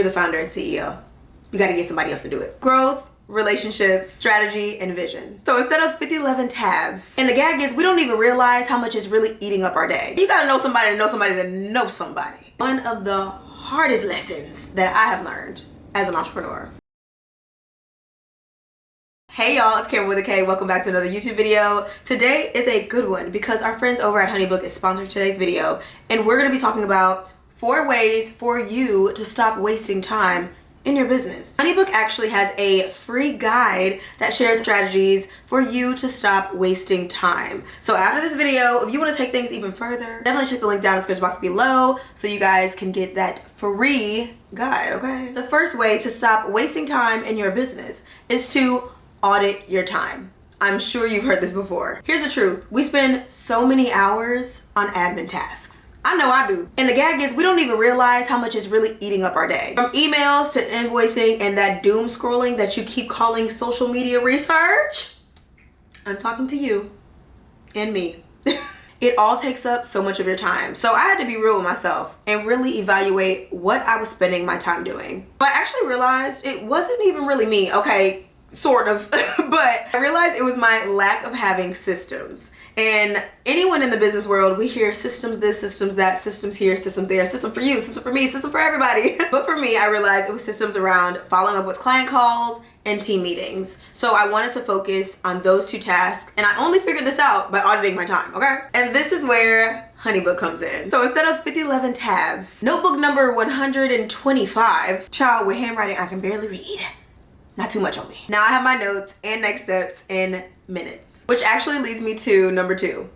You're the founder and CEO. You got to get somebody else to do it. Growth, relationships, strategy, and vision. So instead of 50-11 tabs, and the gag is we don't even realize how much is really eating up our day. You got to know somebody to know somebody to know somebody. One of the hardest lessons that I have learned as an entrepreneur. Hey y'all, it's Kameron with a K. Welcome back to another YouTube video. Today is a good one because our friends over at HoneyBook is sponsoring today's video, and we're going to be talking about 4 ways for you to stop wasting time in your business. HoneyBook actually has a free guide that shares strategies for you to stop wasting time. So after this video, if you want to take things even further, definitely check the link down in the description box below so you guys can get that free guide, okay? The first way to stop wasting time in your business is to audit your time. I'm sure you've heard this before. Here's the truth. We spend so many hours on admin tasks. I know I do. And the gag is we don't even realize how much is really eating up our day. From emails to invoicing and that doom scrolling that you keep calling social media research. I'm talking to you and me. It all takes up so much of your time. So I had to be real with myself and really evaluate what I was spending my time doing. But I actually realized it wasn't even really me. Okay, sort of, but I realized it was my lack of having systems. And anyone in the business world, we hear systems this, systems that, systems here, system there, system for you, system for me, system for everybody. But for me, I realized it was systems around following up with client calls and team meetings. So I wanted to focus on those 2 tasks, and I only figured this out by auditing my time, okay? And this is where HoneyBook comes in. So instead of 50-11 tabs, notebook number 125, child, with handwriting I can barely read. Not too much on me. Now I have my notes and next steps in minutes, which actually leads me to number 2.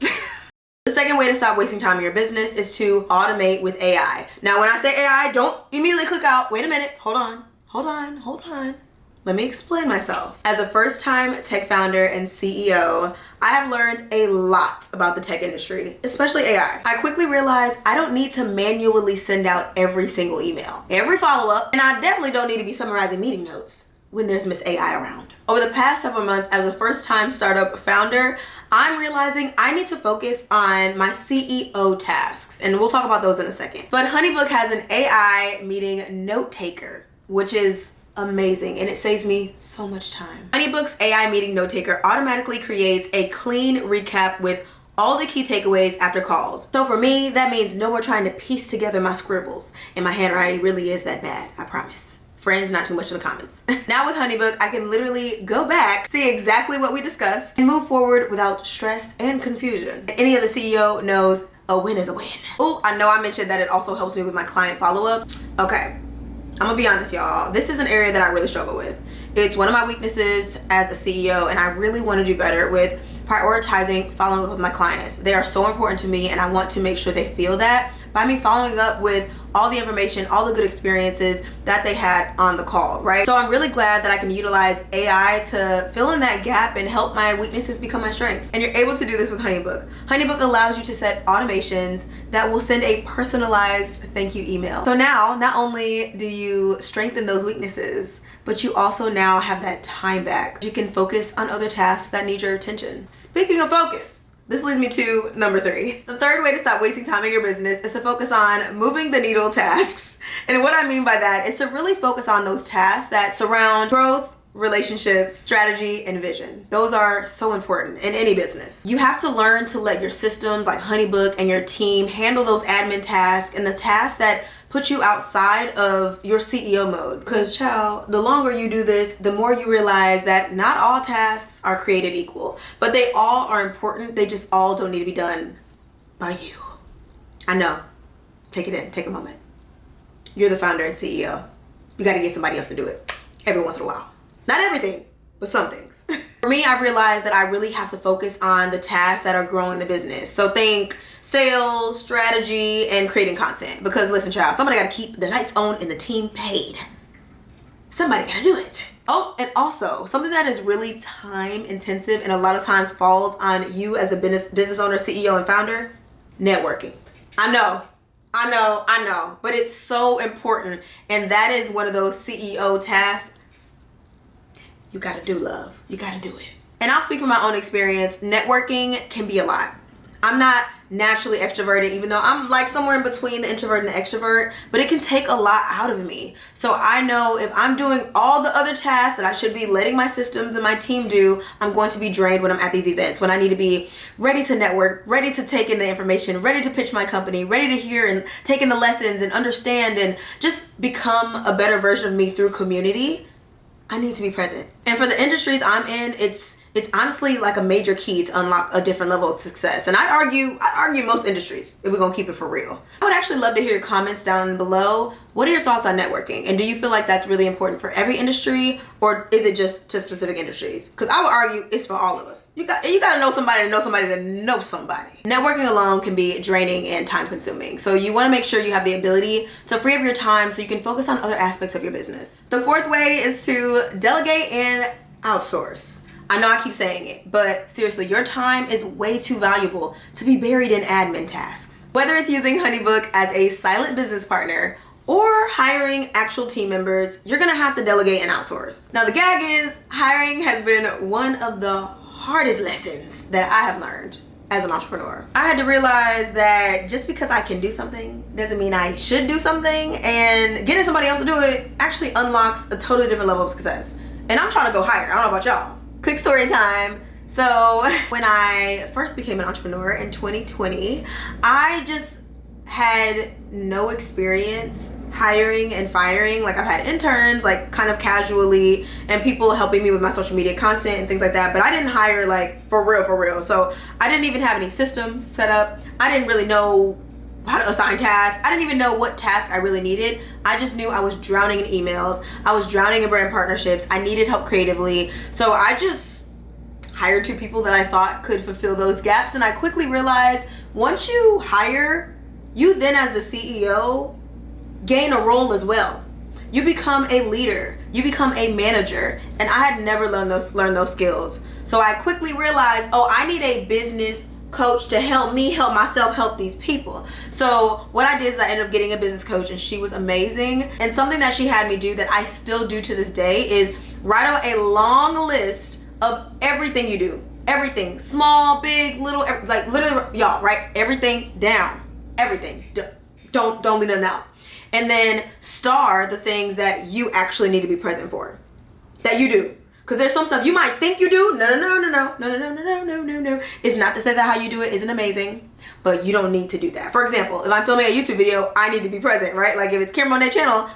The second way to stop wasting time in your business is to automate with AI. Now, when I say AI, don't immediately click out. Wait a minute. Hold on. Let me explain myself. As a first-time tech founder and CEO, I have learned a lot about the tech industry, especially AI. I quickly realized I don't need to manually send out every single email, every follow-up, and I definitely don't need to be summarizing meeting notes when there's Miss AI around. Over the past several months, as a first-time startup founder, I'm realizing I need to focus on my CEO tasks, and we'll talk about those in a second. But HoneyBook has an AI meeting note taker, which is amazing, and it saves me so much time. HoneyBook's AI meeting note taker automatically creates a clean recap with all the key takeaways after calls. So for me, that means no more trying to piece together my scribbles, and my handwriting really is that bad, I promise. Friends, not too much in the comments. Now with HoneyBook, I can literally go back, see exactly what we discussed, and move forward without stress and confusion. Any other CEO knows a win is a win. Oh, I know I mentioned that it also helps me with my client follow-up. Okay, I'm gonna be honest, y'all. This is an area that I really struggle with. It's one of my weaknesses as a CEO, and I really want to do better with prioritizing following up with my clients. They are so important to me, and I want to make sure they feel that by me following up with all the information, all the good experiences that they had on the call, right? So I'm really glad that I can utilize AI to fill in that gap and help my weaknesses become my strengths. And you're able to do this with HoneyBook. HoneyBook allows you to set automations that will send a personalized thank you email. So now, not only do you strengthen those weaknesses, but you also now have that time back. You can focus on other tasks that need your attention. Speaking of focus, this leads me to number 3. The third way to stop wasting time in your business is to focus on moving the needle tasks. And what I mean by that is to really focus on those tasks that surround growth, relationships, strategy, and vision. Those are so important in any business. You have to learn to let your systems like HoneyBook and your team handle those admin tasks and the tasks that put you outside of your CEO mode. Because child, the longer you do this, the more you realize that not all tasks are created equal, but they all are important. They just all don't need to be done by you. I know. Take it in, take a moment. You're the founder and CEO. You got to get somebody else to do it every once in a while. Not everything, but some things. For me, I've realized that I really have to focus on the tasks that are growing the business. So think sales, strategy, and creating content. Because listen, child, somebody got to keep the lights on and the team paid. Somebody got to do it. Oh, and also something that is really time intensive and a lot of times falls on you as the business owner, CEO, and founder, networking. I know, but it's so important. And that is one of those CEO tasks you got to do, love. You got to do it. And I'll speak from my own experience. Networking can be a lot. I'm not naturally extroverted, even though I'm like somewhere in between the introvert and the extrovert, but it can take a lot out of me. So I know if I'm doing all the other tasks that I should be letting my systems and my team do, I'm going to be drained when I'm at these events, when I need to be ready to network, ready to take in the information, ready to pitch my company, ready to hear and take in the lessons and understand and just become a better version of me through community. I need to be present. And for the industries I'm in, it's honestly like a major key to unlock a different level of success. And I'd argue most industries, if we're gonna keep it for real. I would actually love to hear your comments down below. What are your thoughts on networking? And do you feel like that's really important for every industry, or is it just to specific industries? Because I would argue it's for all of us. You gotta know somebody to know somebody to know somebody. Networking alone can be draining and time consuming. So you wanna make sure you have the ability to free up your time so you can focus on other aspects of your business. The fourth way is to delegate and outsource. I know I keep saying it, but seriously, your time is way too valuable to be buried in admin tasks. Whether it's using HoneyBook as a silent business partner or hiring actual team members, you're gonna have to delegate and outsource. Now the gag is, hiring has been one of the hardest lessons that I have learned as an entrepreneur. I had to realize that just because I can do something doesn't mean I should do something, and getting somebody else to do it actually unlocks a totally different level of success. And I'm trying to go higher. I don't know about y'all. Quick story time. So when I first became an entrepreneur in 2020, I just had no experience hiring and firing. Like, I've had interns, like kind of casually, and people helping me with my social media content and things like that, but I didn't hire like for real. So I didn't even have any systems set up. I didn't really know how to assign tasks. I didn't even know what tasks I really needed. I just knew I was drowning in emails. I was drowning in brand partnerships. I needed help creatively. So I just hired 2 people that I thought could fulfill those gaps. And I quickly realized once you hire, you then as the CEO gain a role as well. You become a leader. You become a manager. And I had never learned those skills. So I quickly realized, oh, I need a business coach to help me help myself help these people. So what I did is I ended up getting a business coach, and she was amazing. And something that she had me do that I still do to this day is write out a long list of everything you do. Everything, small, big, little, like literally, y'all, write everything down. Everything. Don't leave them out. And then star the things that you actually need to be present for, that you do. Because there's some stuff you might think you do. No. It's not to say that how you do it isn't amazing, but you don't need to do that. For example, if I'm filming a YouTube video, I need to be present, right? Like if it's Kameron Monet channel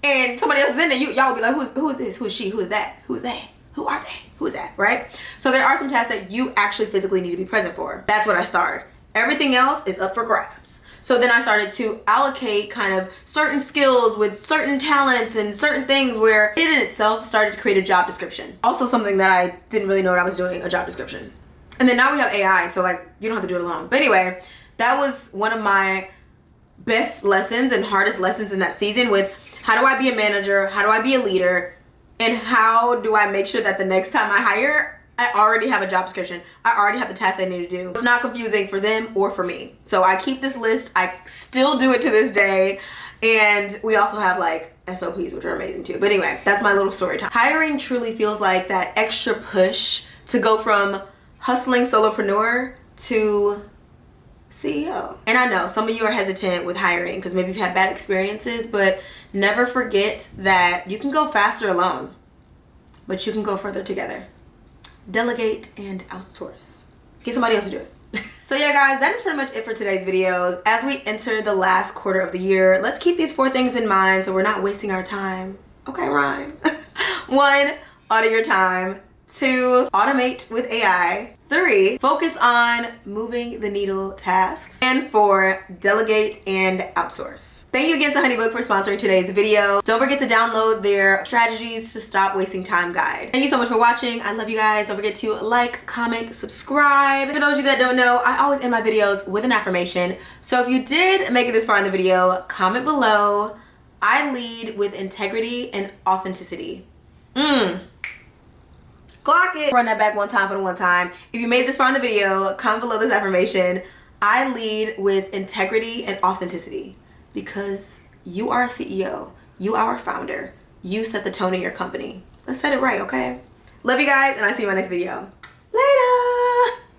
and somebody else is in there, y'all will be like, who is this? Who is she? Who is that? Who is they? Who are they? Who is that? Right? So there are some tasks that you actually physically need to be present for. That's what I started. Everything else is up for grabs. So then I started to allocate kind of certain skills with certain talents and certain things where it in itself started to create a job description. Also something that I didn't really know what I was doing, a job description. And then now we have AI, so like you don't have to do it alone. But anyway, that was one of my best lessons and hardest lessons in that season with how do I be a manager, how do I be a leader, and how do I make sure that the next time I hire, I already have a job description. I already have the tasks I need to do. It's not confusing for them or for me. So I keep this list. I still do it to this day. And we also have like SOPs, which are amazing too. But anyway, that's my little story time. Hiring truly feels like that extra push to go from hustling solopreneur to CEO. And I know some of you are hesitant with hiring because maybe you've had bad experiences, but never forget that you can go faster alone, but you can go further together. Delegate and outsource. Get somebody else to do it. So yeah guys, that is pretty much it for today's video. As we enter the last quarter of the year, let's keep these 4 things in mind so we're not wasting our time. Okay, rhyme. 1, audit your time. 2, automate with AI. 3, focus on moving the needle tasks. And 4, delegate and outsource. Thank you again to HoneyBook for sponsoring today's video. Don't forget to download their strategies to stop wasting time guide. Thank you so much for watching. I love you guys. Don't forget to like, comment, subscribe. For those of you that don't know, I always end my videos with an affirmation. So if you did make it this far in the video, comment below. I lead with integrity and authenticity. Clock it. Run that back one time for the one time. If you made this far in the video, comment below this affirmation. I lead with integrity and authenticity because you are a CEO. You are a founder. You set the tone in your company. Let's set it right, okay? Love you guys, and I'll see you in my next video.